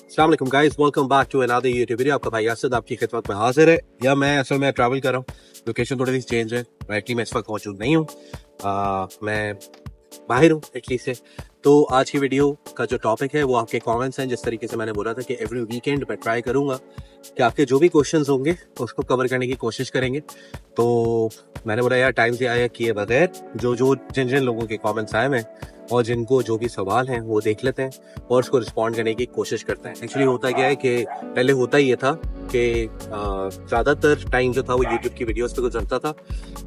अस्सलाम वालेकुम guys, welcome back to another YouTube video. आपका भाई असद आपकी खिदमत में हाजिर है। या मैं असल में ट्रैवल कर रहा हूँ, लोकेशन थोड़ी सी चेंज है। एक्चुअली मैं इस वक्त मौजूद नहीं हूँ, मैं बाहर हूँ इटली से। तो आज की वीडियो का जो टॉपिक है वो आपके कमेंट्स हैं। जिस तरीके से मैंने बोला था कि एवरी वीकेंड मैं ट्राई करूँगा कि आपके जो भी क्वेश्चंस होंगे उसको कवर करने की कोशिश करेंगे। तो मैंने बोला यार टाइम से आया किए बगैर जिन जिन लोगों के कमेंट्स आए हैं और जिनको जो भी सवाल हैं वो देख लेते हैं और उसको रिस्पॉन्ड करने की कोशिश करते हैं। एक्चुअली होता क्या है कि पहले होता ये था कि ज़्यादातर टाइम जो था वो यूट्यूब की वीडियोस पे गुजरता था।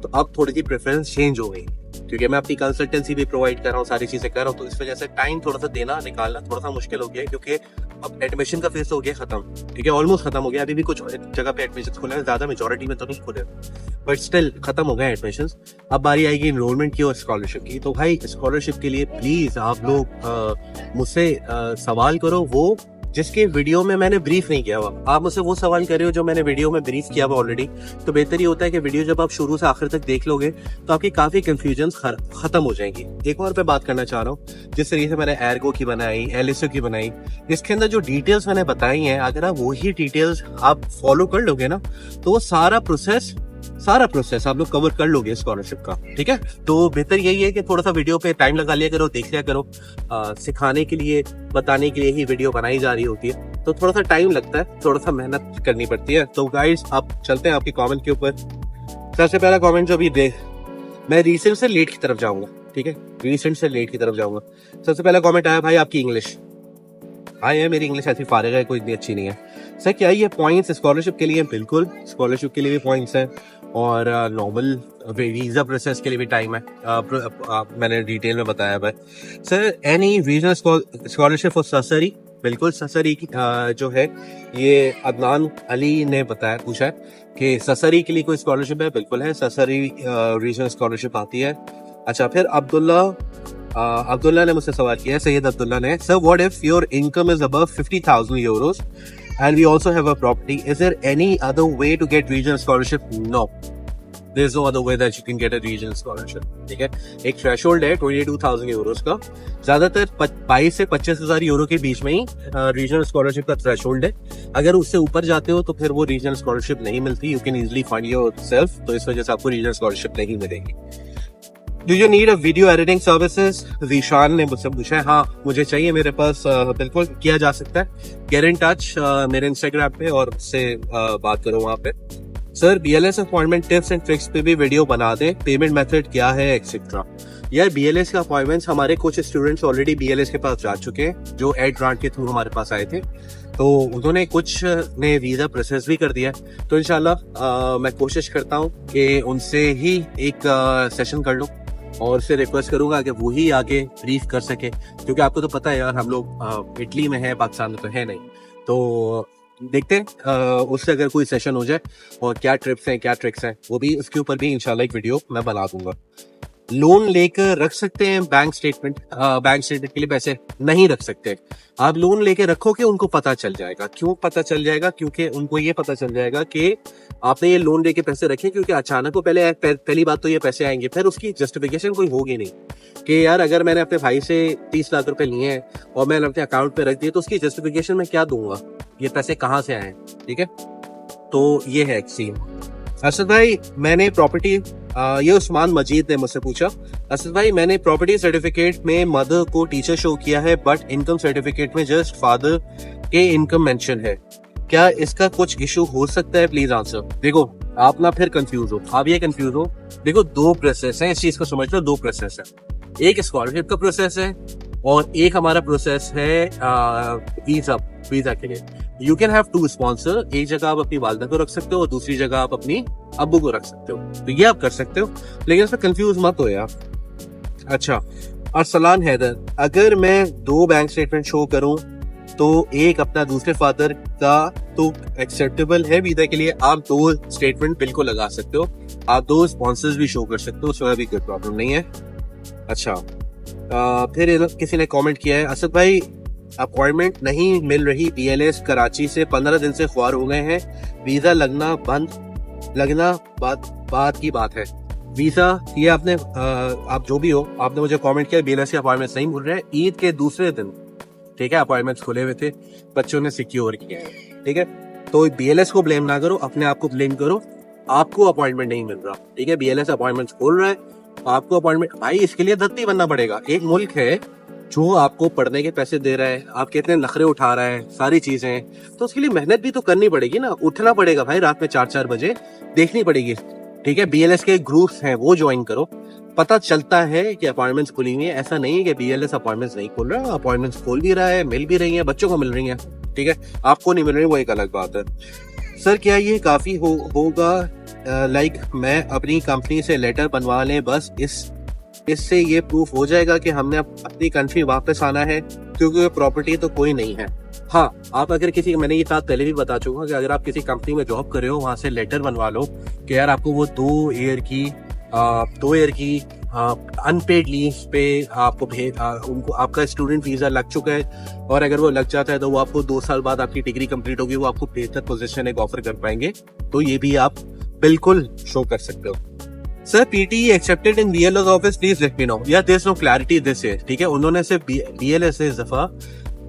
तो अब थोड़ी सी प्रेफरेंस चेंज हो गई क्योंकि मैं अपनी कंसल्टेंसी भी प्रोवाइड कर रहा हूँ, सारी चीज़ें कर रहा हूँ। तो इस वजह से टाइम थोड़ा सा देना निकालना थोड़ा सा मुश्किल हो गया है क्योंकि अब एडमिशन का फेज हो गया खत्म, ठीक है, ऑलमोस्ट खत्म हो गया। अभी भी कुछ जगह पे एडमिशन खुले हैं, ज़्यादा मेजोरिटी में तो नहीं खुले, बट स्टिल खत्म हो गए एडमिशन। अब बारी आएगी इनरोलमेंट की और स्कॉलरशिप की। तो भाई स्कॉलरशिप के लिए प्लीज आप लोग मुझसे सवाल करो वो जिसके वीडियो में मैंने ब्रीफ नहीं किया हुआ। आप मुझसे वो सवाल कर रहे हो जो मैंने वीडियो में ब्रीफ किया हुआ ऑलरेडी। तो बेहतर ये होता है कि वीडियो जब आप शुरू से आखिर तक देख लोगे तो आपकी काफी कंफ्यूजन खत्म हो जाएंगी। एक और पे बात करना चाह रहा हूँ, जिस तरीके से मैंने एर्गो की बनाई, एलएसओ की बनाई, इसके अंदर जो डिटेल्स मैंने बताई हैं, अगर आप वही डिटेल्स आप फॉलो कर लोगे ना तो वो सारा प्रोसेस आप लोग कवर कर लोगे स्कॉलरशिप का, ठीक है। तो बेहतर यही है कि थोड़ा सा वीडियो पे टाइम लगा लिया करो, देख लिया करो। सिखाने के लिए, बताने के लिए ही वीडियो बनाई जा रही होती है, तो थोड़ा सा टाइम लगता है, थोड़ा सा मेहनत करनी पड़ती है। तो गाइस आप चलते हैं आपके कमेंट के ऊपर। सबसे पहला कमेंट जो अभी मैं रीसेंट से लेट की तरफ जाऊंगा, ठीक है, रीसेंट से लेट की तरफ जाऊंगा। सबसे पहला कमेंट आया भाई आपकी इंग्लिश। हाँ यार मेरी इंग्लिश ऐसी फारिग है, कोई इतनी अच्छी नहीं है। सर क्या ये पॉइंट्स स्कॉलरशिप के लिए? बिल्कुल, स्कॉलरशिप के लिए भी पॉइंट्स हैं और नॉर्मल वीजा प्रोसेस के लिए भी टाइम है। मैंने डिटेल में बताया भाई। Sir any regional scholarship for ससरी? बिल्कुल, ससरी की जो है ये अदनान अली ने बताया, पूछा है कि ससरी के लिए कोई स्कॉलरशिप है? बिल्कुल है, ससरी रीजनल स्कॉलरशिप आती है। अच्छा, फिर अब्दुल्ला ने मुझसे सवाल किया, सैयद अब्दुल्ला ने, sir what if your income is above 50,000 euros and we also have a property, is there any other way to get regional scholarship? No, there is no other way that you can get a regional scholarship, ठीक है। एक threshold है 22,000 euros का, ज्यादातर 22 से 25,000 euro के बीच में ही regional scholarship का थ्रेशोल्ड है। अगर उससे ऊपर जाते हो तो फिर वो रीजनल स्कॉलरशिप नहीं मिलती, you can easily find yourself, तो इस वजह से आपको रीजनल स्कॉलरशिप नहीं मिलेगी। Do you need a video editing services? Zeeshan ने मुझसे पूछा है। हाँ मुझे चाहिए, मेरे पास बिल्कुल किया जा सकता है। गेट इन टच मेरे इंस्टाग्राम पे और उससे बात करो वहाँ पे। Sir BLS appointment tips and tricks पे भी वीडियो बना दें, पेमेंट मेथड क्या है एक्सेट्रा। यार BLS का अपॉइंटमेंट्स हमारे कुछ स्टूडेंट्स ऑलरेडी BLS के पास जा चुके हैं जो एड ग्रांट के थ्रू हमारे पास आए थे, तो उन्होंने कुछ ने वीजा प्रोसेस भी कर दिया है। तो इंशाल्लाह मैं कोशिश करता हूँ कि उनसे ही एक सेशन कर लूँ और उससे रिक्वेस्ट करूंगा कि वो ही आगे ब्रीफ कर सके, क्योंकि आपको तो पता है यार हम लोग इटली में है, पाकिस्तान में तो है नहीं। तो देखते हैं उससे अगर कोई सेशन हो जाए और क्या ट्रिप्स हैं क्या ट्रिक्स हैं, वो भी उसके ऊपर भी इंशाल्लाह एक वीडियो मैं बना दूंगा। लोन लेकर रख सकते हैं बैंक स्टेटमेंट के लिए पैसे? नहीं रख सकते। आप लोन लेके रखोगे उनको पता चल जाएगा। क्यों पता चल जाएगा? क्योंकि उनको ये पता चल जाएगा कि आपने ये लोन लेके पैसे रखे, क्योंकि अचानक को पहली बात तो ये पैसे आएंगे, फिर उसकी जस्टिफिकेशन कोई होगी नहीं कि यार अगर मैंने अपने भाई से 30 लाख रुपए लिए हैं और मैंने अपने अकाउंट पे रख दिए तो उसकी जस्टिफिकेशन में क्या दूंगा, ये पैसे कहाँ से आए, ठीक है। तो ये है एक सीन। असद भाई मैंने प्रॉपर्टी, ये उस्मान मजीद ने मुझसे पूछा, असद भाई मैंने प्रॉपर्टी सर्टिफिकेट में मदर को टीचर शो किया है बट इनकम सर्टिफिकेट में जस्ट फादर के इनकम मेंशन है, क्या इसका कुछ इशू हो सकता है? Please answer. देखो आप ना फिर कंफ्यूज हो, आप ये कंफ्यूज हो। देखो दो प्रोसेस है, इस चीज को समझ लो, दो प्रोसेस है। एक स्कॉलरशिप का प्रोसेस है और एक हमारा प्रोसेस है वीजा के लिए। You can have to sponsor, एक जगह आप अपनी वालदा को रख सकते हो और दूसरी जगह आप अपनी अब्बू को रख सकते हो, तो ये आप कर सकते हो, लेकिन इसमें कंफ्यूज मत हो यार। अच्छा, अरसलान हैदर, अगर मैं 2 बैंक स्टेटमेंट शो करूं तो एक अपना दूसरे फादर का तो एक्सेप्टेबल है वीजा के लिए? आप 2 स्टेटमेंट बिल्कुल लगा सकते हो, आप 2 स्पॉन्सर्स भी शो कर सकते हो, उसमें भी कोई प्रॉब्लम नहीं है। अच्छा, फिर किसी ने कमेंट किया है, असद भाई अपॉइंटमेंट नहीं मिल रही, BLS कराची से 15 दिन से ख्वार हो गए हैं, वीजा लगना बात की बात है। वीजा ये आपने आप जो भी हो, आपने मुझे कमेंट किया BLS के अपॉइंटमेंट नहीं मिल रहे हैं, ईद के दूसरे दिन ठीक है, अपॉइंटमेंट्स खुले हुए थे, बच्चों ने सिक्योर किया है, ठीक है। तो बीएलएस को ब्लेम ना करो, अपने आप को ब्लेम करो, आपको अपॉइंटमेंट नहीं मिल रहा, ठीक है। बीएलएस अपॉइंटमेंट्स खोल रहा है, आपको अपॉइंटमेंट, भाई इसके लिए धरती बनना पड़ेगा। एक मुल्क है जो आपको पढ़ने के पैसे दे रहा है, आपके इतने नखरे उठा रहा है, सारी चीजें, तो उसके लिए मेहनत भी तो करनी पड़ेगी ना, उठना पड़ेगा भाई रात में 4-4 बजे, देखनी पड़ेगी, ठीक है। बीएलएस के ग्रुप्स हैं वो ज्वाइन करो, पता चलता है कि अपॉइंटमेंट्स खुली हुई है। ऐसा नहीं है कि बीएलएस अपॉइंटमेंट्स नहीं खोल रहा, अपॉइंटमेंट्स खोल भी रहा है, मिल भी रही है, बच्चों को मिल रही है, ठीक है, आपको नहीं मिल रही, वो एक अलग बात है। सर क्या ये काफी होगा लाइक मैं अपनी कंपनी से लेटर बनवा लें बस, इससे ये प्रूफ हो जाएगा कि हमने अपनी कंट्री वापस आना है, क्योंकि प्रॉपर्टी तो कोई नहीं है। हाँ, आप अगर किसी, मैंने ये बात पहले भी बता चुका हूँ कि अगर आप किसी कंपनी में जॉब कर रहे हो, वहां से लेटर बनवा लो कि यार आपको वो 2 ईयर की अनपेड लीव पे आपको उनको आपका स्टूडेंट वीजा लग चुका है, और अगर वो लग जाता है तो वो आपको 2 साल बाद आपकी डिग्री कंप्लीट होगी, वो आपको बेहतर पोजीशन एक ऑफर कर पाएंगे, तो ये भी आप बिल्कुल शो कर सकते हो। Sir PT accepted in BLS office, please let me know. या there is no clarity this है, ठीक है। उन्होंने सिर्फ बीएलएस से इस दफा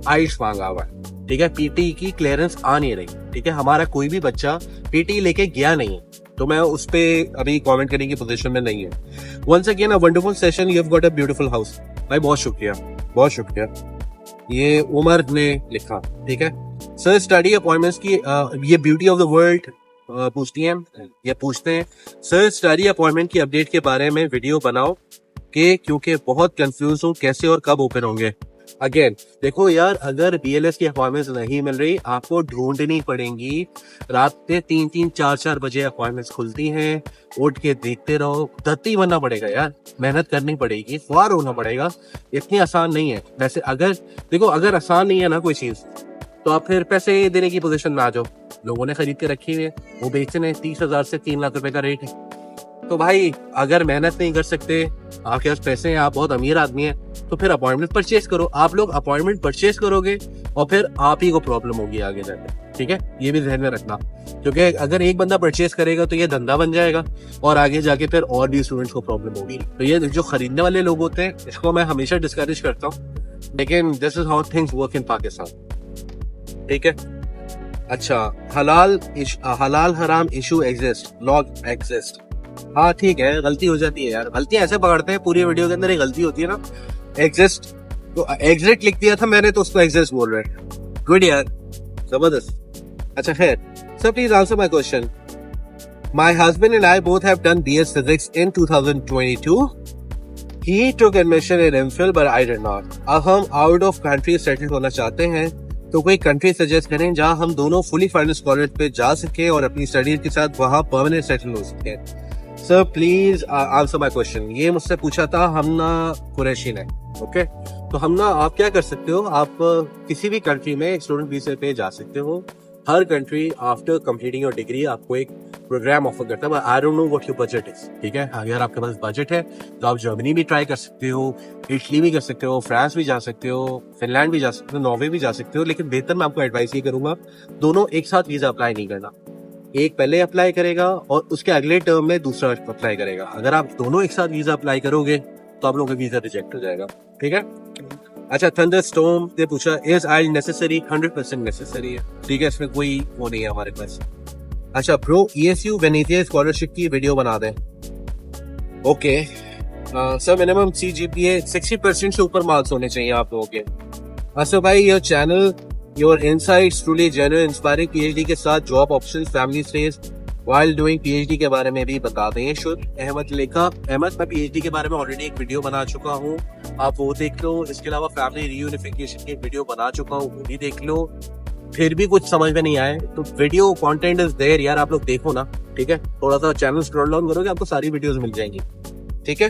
आइल्स मांगा हुआ है, ठीक है, पीटी की क्लियरेंस आ नहीं रही, ठीक है। हमारा कोई भी बच्चा पीटी लेके गया नहीं, तो मैं उस पे अभी कमेंट करने की पोजीशन में नहीं है। Once again a wonderful session, you have got a beautiful house. भाई बहुत शुक्रिया, बहुत शुक्रिया। ये उमर ने लिखा, ठीक है। सर स्टडी अपॉइंटमेंट्स की ये ब्यूटी ऑफ द वर्ल्ड पूछती हैं, ये पूछते हैं सर स्टडी अपॉइंटमेंट की अपडेट के बारे में वीडियो बनाओ कि क्योंकि बहुत कंफ्यूज हूँ कैसे और कब ओपन होंगे। अगेन देखो यार, अगर बीएलएस की अपॉइंटमेंट्स नहीं मिल रही, आपको ढूंढनी पड़ेंगी। रात में 3-3, 4-4 बजे अपॉइंटमेंट्स खुलती हैं, उठ के देखते रहो, धरती बनना पड़ेगा यार, मेहनत करनी पड़ेगी, ख्वार होना पड़ेगा, इतनी आसान नहीं है। वैसे अगर देखो, अगर आसान नहीं है ना कोई चीज, तो आप फिर पैसे देने की पोजीशन में आ जाओ। लोगों ने खरीद के रखी हुई है, वो बेचने 30,000 से 3 लाख रुपए का रेट है। तो भाई अगर मेहनत नहीं कर सकते, आपके पास पैसे हैं, आप बहुत अमीर आदमी हैं, तो फिर अपॉइंटमेंट परचेज करो। आप लोग अपॉइंटमेंट परचेज करोगे और फिर आप ही को प्रॉब्लम होगी आगे जाके, ठीक है। ये भी ध्यान में रखना, क्योंकि अगर एक बंदा परचेज करेगा तो ये धंधा बन जाएगा और आगे जाके फिर और भी स्टूडेंट्स को प्रॉब्लम होगी। तो ये जो खरीदने वाले लोग होते हैं, इसको मैं हमेशा डिस्करेज करता हूँ, लेकिन this is how things work in Pakistan, ठीक है। अच्छा, हलाल हराम इशू एग्जिस्ट, लॉग एग्जिस्ट। हाँ ठीक है, गलती हो जाती है यार, गलतियां ऐसे पकड़ते हैं, पूरी वीडियो के अंदर एक गलती होती है ना। एग्जिस्ट तो एग्जिट लिख दिया था मैंने, तो उसको एग्जिस्ट बोल रहे हैं। गुड यार, जबरदस्त। अच्छा खैर, sir please answer my question. My husband and I both have done BS physics in 2022. He took admission in MPhil but I did not. अब हम आउट ऑफ कंट्री सेटल होना चाहते हैं, तो कोई कंट्री सजेस्ट करें जहां हम दोनों फुली फंडेड कॉलेज पे जा सके और अपनी स्टडीज के साथ वहां परमानेंट सेटल हो सके। Sir please answer my question. ये मुझसे पूछा था हमना कुरैशी ने, ओके। तो हमना, आप क्या कर सकते हो, आप किसी भी कंट्री में स्टूडेंट वीजा पे जा सकते हो। हर country after completing your degree आपको एक प्रोग्राम ऑफर करता है, I don't know what your budget is, ठीक है। अगर आपके पास बजट है तो आप जर्मनी भी ट्राई कर सकते हो, इटली भी कर सकते हो, फ्रांस भी जा सकते हो, फिनलैंड भी जा सकते हो, नॉर्वे भी जा सकते हो। लेकिन बेहतर मैं आपको एडवाइस ये करूंगा, दोनों एक साथ वीजा अप्लाई नहीं करना। एक पहले अप्लाई करेगा और उसके अगले टर्म में दूसरा अप्लाई करेगा। अगर आप दोनों एक साथ वीजा अप्लाई करोगे तो आप लोगों का वीजा रिजेक्ट हो जाएगा, ठीक है। अच्छा, थंडरस्टॉर्म ने पूछा इज आइल नेसेसरी? 100% नेसेसरी है, ठीक है, इसमें कोई वो नहीं है हमारे पास। अच्छा ब्रो, ESU वेनेजिया स्कॉलरशिप की वीडियो बना दें। ओके सर, मिनिमम CGPA 60% से ऊपर मार्क्स होने चाहिए आप लोगों के। अच्छा भाई, your channel, your insights truly genuine inspiring. PhD के साथ job options, family stage while doing PhD के बारे में भी बता दें। शुभ अहमद लेखा, अहमद मैं PhD के बारे में ऑलरेडी एक वीडियो बना चुका हूँ, आप वो देख लो। इसके अलावा फैमिली रीयूनिफिकेशन की वीडियो बना चुका हूँ, वो भी देख लो। फिर भी कुछ समझ में नहीं आए तो वीडियो कंटेंट इज देयर यार, आप लोग देखो ना, ठीक है। थोड़ा सा चैनल स्क्रॉल डाउन करोगे, आपको सारी वीडियोस मिल जाएंगी, ठीक है।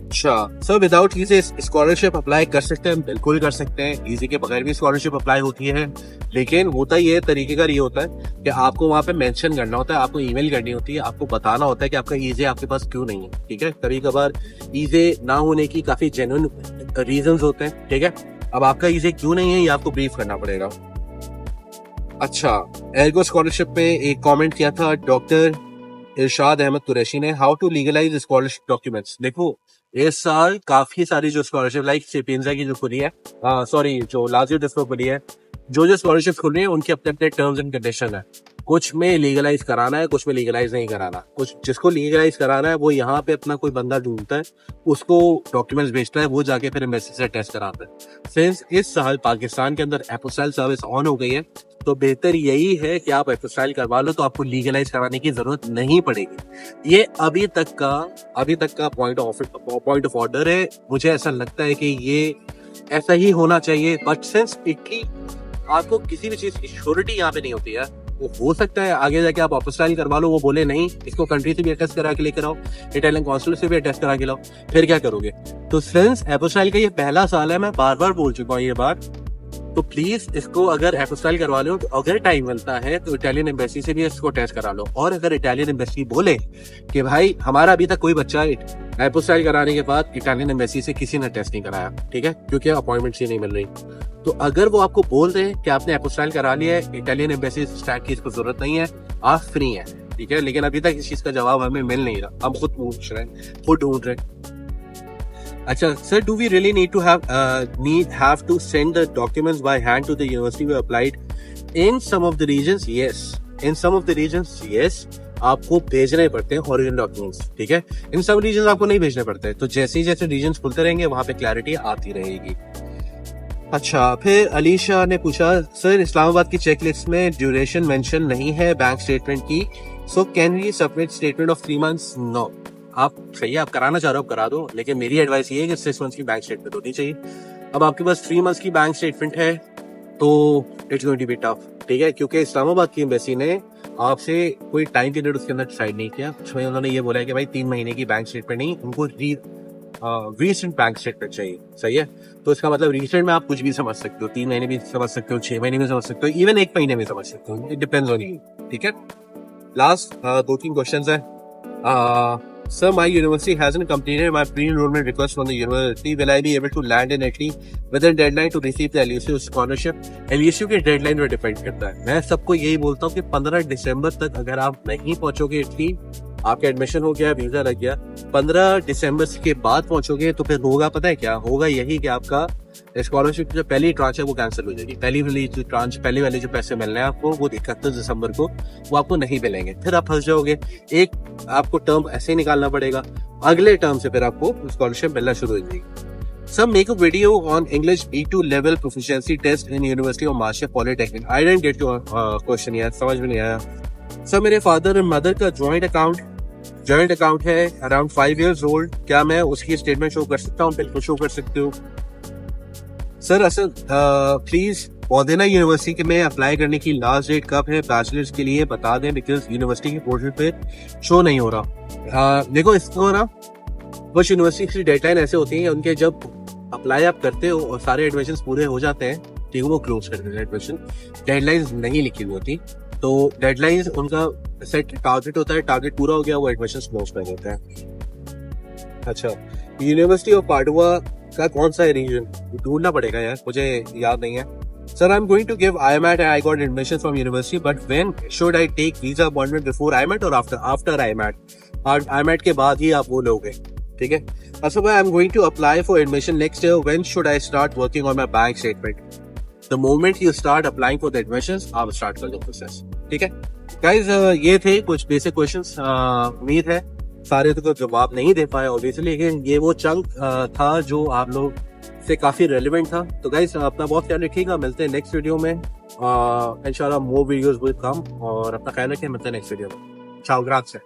अच्छा sir, without easy scholarship apply कर सकते हैं? बिल्कुल कर सकते हैं, ईजी के बगैर भी स्कॉलरशिप अप्लाई होती है। लेकिन होता ये तरीकेकार ये होता है कि आपको वहां पे मेंशन करना होता है, आपको ईमेल करनी होती है, आपको बताना होता है कि आपका ईजे आपके पास क्यों नहीं है, ठीक है। कभी कभार ईजे ना होने की काफी जेन्युइन रीजंस होते हैं, ठीक है। अब आपका ईजे क्यों नहीं है ये आपको ब्रीफ करना पड़ेगा। अच्छा, एर्गो स्कॉलरशिप में एक कमेंट किया था डॉक्टर इरशाद अहमद कुरैशी ने, how to legalise scholarship documents. देखो इस साल काफी सारी जो स्कॉलरशिप लाइक सेपियंजा की जो खुली है, सॉरी जो लाजियो डिस्को खुली है, जो स्कॉलरशिप खुल रही है उनके अपने अपने टर्म्स एंड कंडीशन है। कुछ में लीगलाइज कराना है, कुछ में लीगलाइज नहीं कराना। कुछ जिसको लीगलाइज कराना है वो यहाँ पे अपना कोई बंदा ढूंढता है, उसको डॉक्यूमेंट्स भेजता है, वो जाके फिर एम्बेसी से टेस्ट कराता है। सिंस इस साल पाकिस्तान के अंदर एपोस्टाइल सर्विस ऑन हो गई है, तो बेहतर यही है कि आप एपोस्टाइल करवा लो, तो आपको लीगलाइज कराने की जरूरत नहीं पड़ेगी। ये अभी तक का पॉइंट ऑफ ऑर्डर है। मुझे ऐसा लगता है कि ये ऐसा ही होना चाहिए। बट सिंस इटली आपको किसी भी चीज की श्योरिटी यहाँ पे नहीं होती है, वो हो सकता है आगे जाके आप अपोस्टाइल करवा लो, वो बोले नहीं इसको कंट्री से भी अटेस्ट करा के लेकर आओ, इटालियन कॉन्सुलेट से भी अटेस्ट करा के लाओ, फिर क्या करोगे? तो सिंस अपोस्टाइल का ये पहला साल है, मैं बार बार बोल चुका हूँ ये बात, तो प्लीज इसको अगर अपोस्टाइल करवा लो, तो अगर टाइम मिलता है तो इटालियन एम्बेसी से भी इसको टेस्ट करा लो। और अगर इटालियन एम्बेसी बोले कि भाई हमारा अभी तक कोई बच्चा अपोस्टाइल कराने के बाद इटालियन एम्बेसी से किसी ने टेस्ट नहीं कराया, ठीक है, क्योंकि अपॉइंटमेंट ही नहीं मिल रही, तो अगर वो आपको बोल रहे हैं कि आपने अपोस्टाइल करा लिया है, इटालियन एम्बेसी स्टैक की इसको जरूरत नहीं है, आप फ्री हैं, ठीक है। लेकिन अभी तक इस चीज का जवाब हमें मिल नहीं रहा, हम खुद पूछ रहे हैं, खुद ढूंढ रहे हैं। अच्छा sir, do we really need to have to send the documents by hand to the university we applied? In some of the regions, yes. In some of the regions, yes. आपको भेजने पड़ते हैं ओरिजिनल डॉक्यूमेंट्स, ठीक है। इन सब reason आपको नहीं भेजने पड़ते, तो जैसे ही जैसे रीजन खुलते रहेंगे वहां पे क्लैरिटी आती रहेगी। अच्छा, फिर अलीशा ने पूछा सर इस्लामाबाद की चेकलिस्ट में ड्यूरेशन मेंशन नहीं है बैंक स्टेटमेंट की, so can we submit statement of 3 months? No, आप सही है, आप कराना चाह रहे हो आप करा दो, लेकिन मेरी एडवाइस ये है कि 6 months की बैंक स्टेटमेंट होनी चाहिए। अब आपके पास 3 months की बैंक स्टेटमेंट है तो it's going to be tough, ठीक है, क्योंकि इस्लामाबाद की एम्बेसी ने आपसे कोई टाइम पीरियड उसके अंदर डिसाइड नहीं किया। उसमें उन्होंने ये बोला है कि भाई 3 महीने की बैंक स्टेटमेंट नहीं, उनको रीसेंट बैंक स्टेटमेंट चाहिए, सही है। तो इसका मतलब रीसेंट में आप कुछ भी समझ सकते हो, 3 महीने भी समझ सकते हो, 6 महीने भी समझ सकते हो, इवन 1 महीने भी समझ सकते हो, इट डिपेंड्स ऑन यू, ठीक है। लास्ट 2-3 क्वेश्चंस है। Sir, my university hasn't completed my pre-enrollment request from the university. Will I be able to land in Italy within deadline to receive the LUCU scholarship? LUCU के deadline पर depend करता है। मैं सबको यही बोलता हूँ कि 15 दिसंबर तक अगर आप नहीं पहुंचोगे इटली, आपका एडमिशन हो गया, वीजा लग गया, 15 दिसंबर के बाद पहुंचोगे तो फिर होगा पता है क्या होगा? यही कि आपका स्कॉलरशिप जो पहली ट्रांच है वो कैंसिल हो जाएगी। पहली वाली जो पैसे मिलने हैं आपको वो 31 दिसंबर को वो आपको नहीं मिलेंगे, फिर आप फंस जाओगे। एक आपको टर्म ऐसे ही निकालना पड़ेगा, अगले टर्म से फिर आपको स्कॉलरशिप मिलना शुरू हो जाएगी। Some make a video on English B2 level proficiency test in University of Marshall Polytechnic. I didn't get your question यार, समझ में नहीं आया। सर मेरे फादर और मदर का जॉइंट अकाउंट है, अराउंड 5 years old, क्या मैं उसकी स्टेटमेंट शो कर सकता हूँ? बिल्कुल शो कर सकते हो सर। असल प्लीज पौदेना यूनिवर्सिटी में अप्लाई करने की लास्ट डेट कब है बैचलर्स के लिए बता दें, बिकॉज यूनिवर्सिटी के पोर्टल पे शो नहीं हो रहा। देखो इसको ना, कुछ यूनिवर्सिटी की डेडलाइन ऐसे होती है, उनके जब अप्लाई आप करते हो और सारे एडमिशन पूरे हो जाते हैं, ठीक है, वो क्लोज कर देते हैं एडमिशन, डेडलाइंस नहीं लिखी हुई होती, तो डेडलाइंस उनका सेट टारगेट होता है, टारगेट पूरा हो गया वो एडमिशन क्लोज कर देते हैं। अच्छा, यूनिवर्सिटी ऑफ पाडुआ का कौन सा रीजन ढूंढना पड़ेगा यार, मुझे याद नहीं है। Sir I am going to give IMAT and I got admission from university, but when should I take visa appointment, before IMAT or after IMAT? IMAT के बाद ही आप वो लोगे, ठीक है। अच्छा, I am going to apply for admission next year, when should I start working on my bank statement? The moment you start applying for the admissions, आप start कर दो प्रोसेस, ठीक है। गाइस ये थे कुछ बेसिक क्वेश्चंस, उम्मीद है सारे तो जवाब नहीं दे पाए ऑब्वियसली, लेकिन ये वो चंक था जो आप लोग से काफी रेलेवेंट था। तो गाइस अपना बहुत ख्याल रखिएगा, मिलते हैं नेक्स्ट वीडियो में, इंशाल्लाह मोर वीडियोस विल कम, और अपना ख्याल रखिए, मिलते हैं नेक्स्ट वीडियो में। चाओ, ग्राzie।